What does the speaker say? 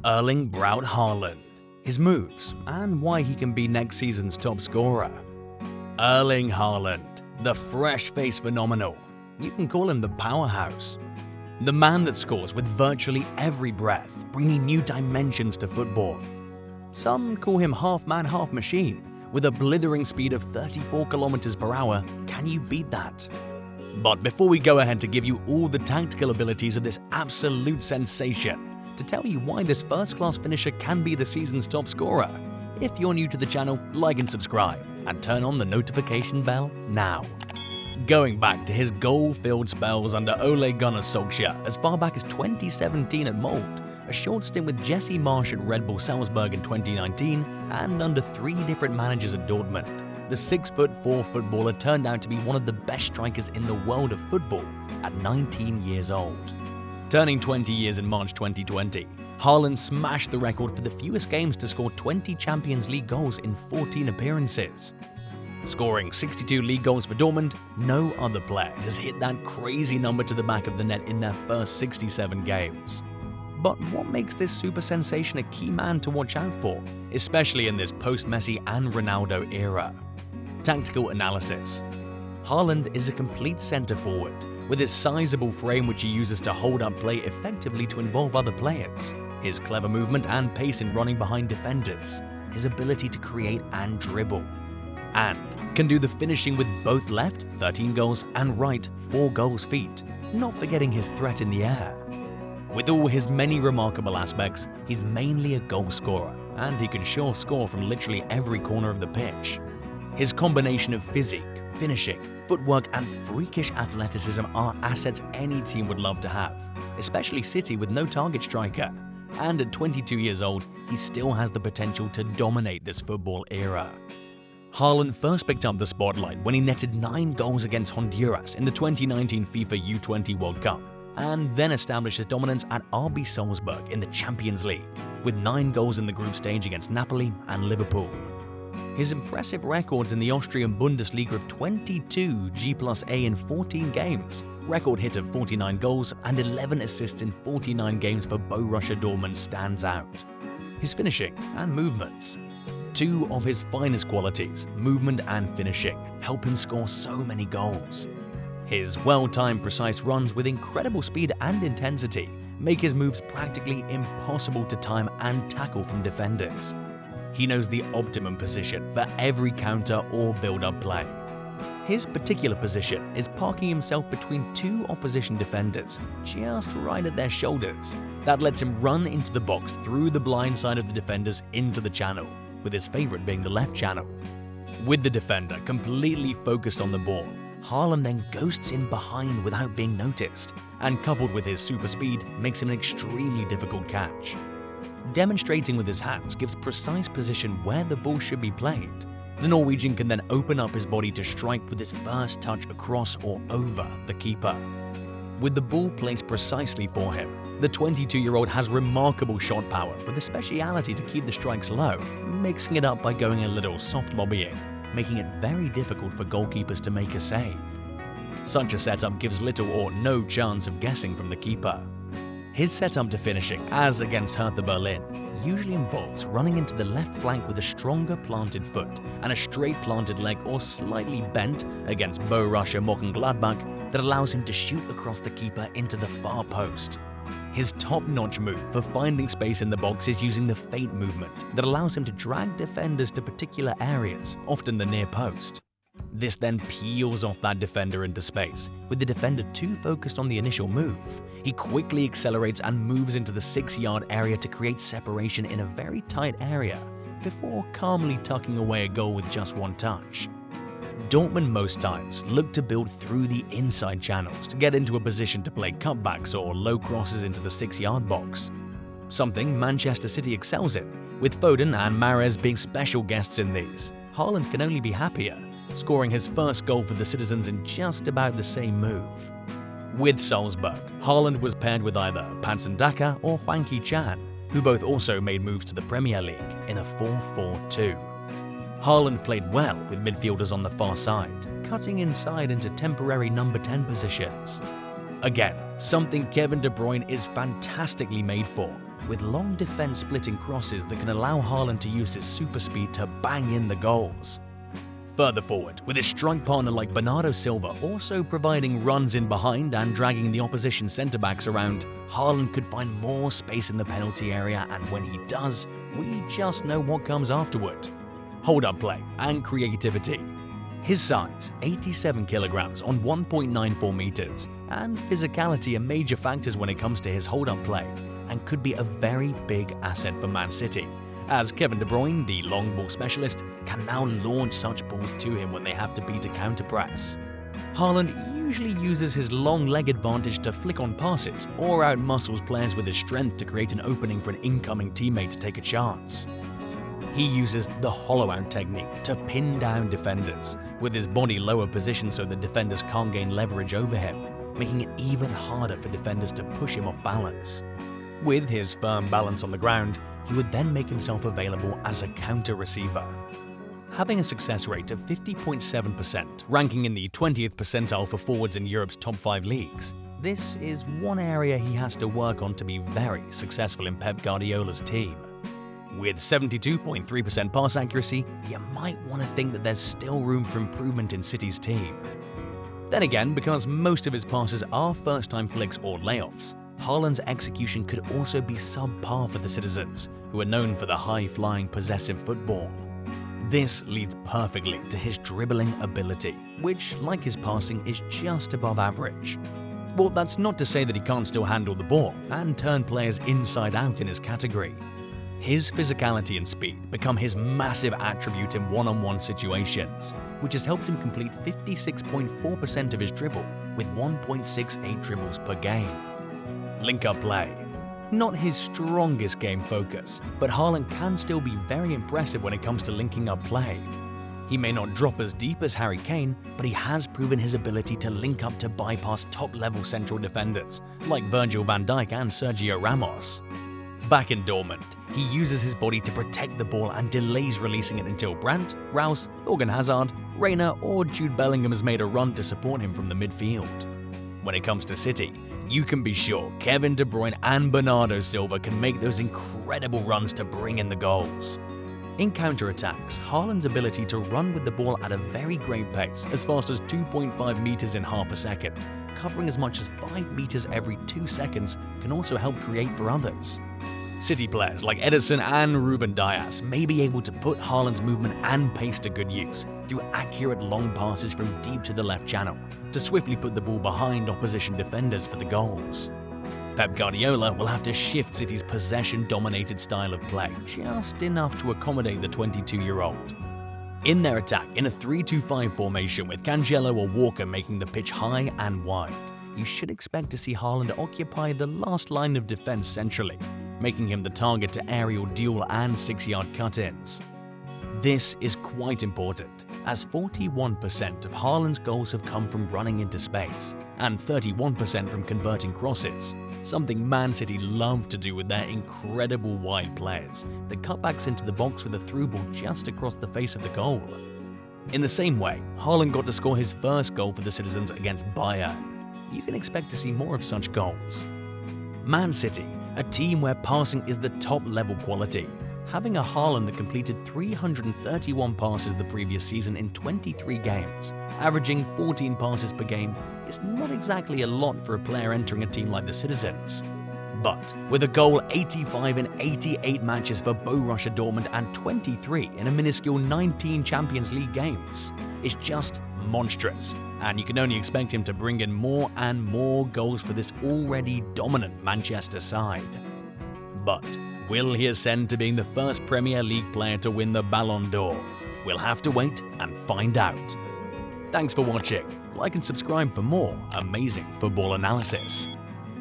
Erling Braut Haaland, his moves, and why he can be next season's top scorer. Erling Haaland, the fresh-faced phenomenal. You can call him the powerhouse. The man that scores with virtually every breath, bringing new dimensions to football. Some call him half-man, half-machine. With a blithering speed of 34 km per hour, can you beat that? But before we go ahead to give you all the tactical abilities of this absolute sensation, to tell you why this first-class finisher can be the season's top scorer, if you're new to the channel, like and subscribe, and turn on the notification bell now. Going back to his goal-filled spells under Ole Gunnar Solskjaer as far back as 2017 at Molde, a short stint with Jesse Marsch at Red Bull Salzburg in 2019, and under 3 different managers at Dortmund, the 6'4" footballer turned out to be one of the best strikers in the world of football at 19 years old. Turning 20 years in March 2020, Haaland smashed the record for the fewest games to score 20 Champions League goals in 14 appearances. Scoring 62 league goals for Dortmund, no other player has hit that crazy number to the back of the net in their first 67 games. But what makes this super sensation a key man to watch out for, especially in this post-Messi and Ronaldo era? Tactical analysis. Haaland is a complete centre-forward, with his sizable frame which he uses to hold up play effectively to involve other players, his clever movement and pace in running behind defenders, his ability to create and dribble, and can do the finishing with both left, 13 goals, and right, 4 goals feet, not forgetting his threat in the air. With all his many remarkable aspects, he's mainly a goal scorer, and he can sure score from literally every corner of the pitch. His combination of physique, finishing, footwork, and freakish athleticism are assets any team would love to have, especially City with no target striker. And at 22 years old, he still has the potential to dominate this football era. Haaland first picked up the spotlight when he netted 9 goals against Honduras in the 2019 FIFA U20 World Cup, and then established his dominance at RB Salzburg in the Champions League, with 9 goals in the group stage against Napoli and Liverpool. His impressive records in the Austrian Bundesliga of 22 G+A in 14 games, record hit of 49 goals and 11 assists in 49 games for Borussia Dortmund stands out. His finishing and movements. 2 of his finest qualities, movement and finishing, help him score so many goals. His well-timed precise runs with incredible speed and intensity make his moves practically impossible to time and tackle from defenders. He knows the optimum position for every counter or build-up play. His particular position is parking himself between 2 opposition defenders, just right at their shoulders. That lets him run into the box through the blind side of the defenders into the channel, with his favorite being the left channel. With the defender completely focused on the ball, Haaland then ghosts in behind without being noticed, and coupled with his super speed makes him an extremely difficult catch. Demonstrating with his hands gives precise position where the ball should be played. The Norwegian can then open up his body to strike with his first touch across or over the keeper. With the ball placed precisely for him, the 22-year-old has remarkable shot power with a speciality to keep the strikes low, mixing it up by going a little soft lobbying, making it very difficult for goalkeepers to make a save. Such a setup gives little or no chance of guessing from the keeper. His setup to finishing, as against Hertha Berlin, usually involves running into the left flank with a stronger planted foot and a straight planted leg or slightly bent against Borussia Mönchengladbach that allows him to shoot across the keeper into the far post. His top-notch move for finding space in the box is using the feint movement that allows him to drag defenders to particular areas, often the near post. This then peels off that defender into space, with the defender too focused on the initial move. He quickly accelerates and moves into the 6-yard area to create separation in a very tight area, before calmly tucking away a goal with just 1 touch. Dortmund most times look to build through the inside channels to get into a position to play cutbacks or low crosses into the 6-yard box, something Manchester City excels in, with Foden and Mahrez being special guests in these. Haaland can only be happier, scoring his first goal for the citizens in just about the same move. With Salzburg, Haaland was paired with either Patson Daka or Hwang Hee-chan, who both also made moves to the Premier League in a 4-4-2. Haaland played well with midfielders on the far side, cutting inside into temporary number 10 positions. Again, something Kevin De Bruyne is fantastically made for, with long defense-splitting crosses that can allow Haaland to use his super speed to bang in the goals. Further forward, with his strike partner like Bernardo Silva also providing runs in behind and dragging the opposition centre-backs around, Haaland could find more space in the penalty area, and when he does, we just know what comes afterward. Hold-up play and creativity. His size, 87 kilograms on 1.94 meters, and physicality are major factors when it comes to his hold-up play, and could be a very big asset for Man City, as Kevin De Bruyne, the long ball specialist, can now launch such balls to him when they have to beat a counter-press. Haaland usually uses his long leg advantage to flick on passes or out-muscles players with his strength to create an opening for an incoming teammate to take a chance. He uses the hollow-out technique to pin down defenders, with his body lower positioned so the defenders can't gain leverage over him, making it even harder for defenders to push him off balance. With his firm balance on the ground, he would then make himself available as a counter-receiver. Having a success rate of 50.7%, ranking in the 20th percentile for forwards in Europe's top 5 leagues, this is one area he has to work on to be very successful in Pep Guardiola's team. With 72.3% pass accuracy, you might want to think that there's still room for improvement in City's team. Then again, because most of his passes are first-time flicks or layoffs, Haaland's execution could also be subpar for the citizens, who are known for the high-flying, possessive football. This leads perfectly to his dribbling ability, which, like his passing, is just above average. Well, that's not to say that he can't still handle the ball and turn players inside out in his category. His physicality and speed become his massive attribute in one-on-one situations, which has helped him complete 56.4% of his dribble with 1.68 dribbles per game. Link-up play. Not his strongest game focus, but Haaland can still be very impressive when it comes to linking up play. He may not drop as deep as Harry Kane, but he has proven his ability to link up to bypass top-level central defenders like Virgil van Dijk and Sergio Ramos. Back in Dortmund, he uses his body to protect the ball and delays releasing it until Brandt, Rouse, Thorgan Hazard, Reina or Jude Bellingham has made a run to support him from the midfield. When it comes to City, you can be sure Kevin De Bruyne and Bernardo Silva can make those incredible runs to bring in the goals. In counter-attacks, Haaland's ability to run with the ball at a very great pace, as fast as 2.5 meters in half a second, covering as much as 5 meters every 2 seconds, can also help create for others. City players like Ederson and Ruben Dias may be able to put Haaland's movement and pace to good use through accurate long passes from deep to the left channel to swiftly put the ball behind opposition defenders for the goals. Pep Guardiola will have to shift City's possession-dominated style of play just enough to accommodate the 22-year-old. In their attack, in a 3-2-5 formation with Cancelo or Walker making the pitch high and wide, you should expect to see Haaland occupy the last line of defense centrally, making him the target to aerial duel and 6-yard cut-ins. This is quite important, as 41% of Haaland's goals have come from running into space, and 31% from converting crosses, something Man City love to do with their incredible wide players that cut backs into the box with a through ball just across the face of the goal. In the same way, Haaland got to score his first goal for the citizens against Bayern. You can expect to see more of such goals. Man City, a team where passing is the top-level quality, having a Haaland that completed 331 passes the previous season in 23 games, averaging 14 passes per game, is not exactly a lot for a player entering a team like the Citizens. But with a goal 85 in 88 matches for Borussia Dortmund and 23 in a minuscule 19 Champions League games, it's just monstrous, and you can only expect him to bring in more and more goals for this already dominant Manchester side. But will he ascend to being the first Premier League player to win the Ballon d'Or? We'll have to wait and find out. Thanks for watching. Like and subscribe for more amazing football analysis.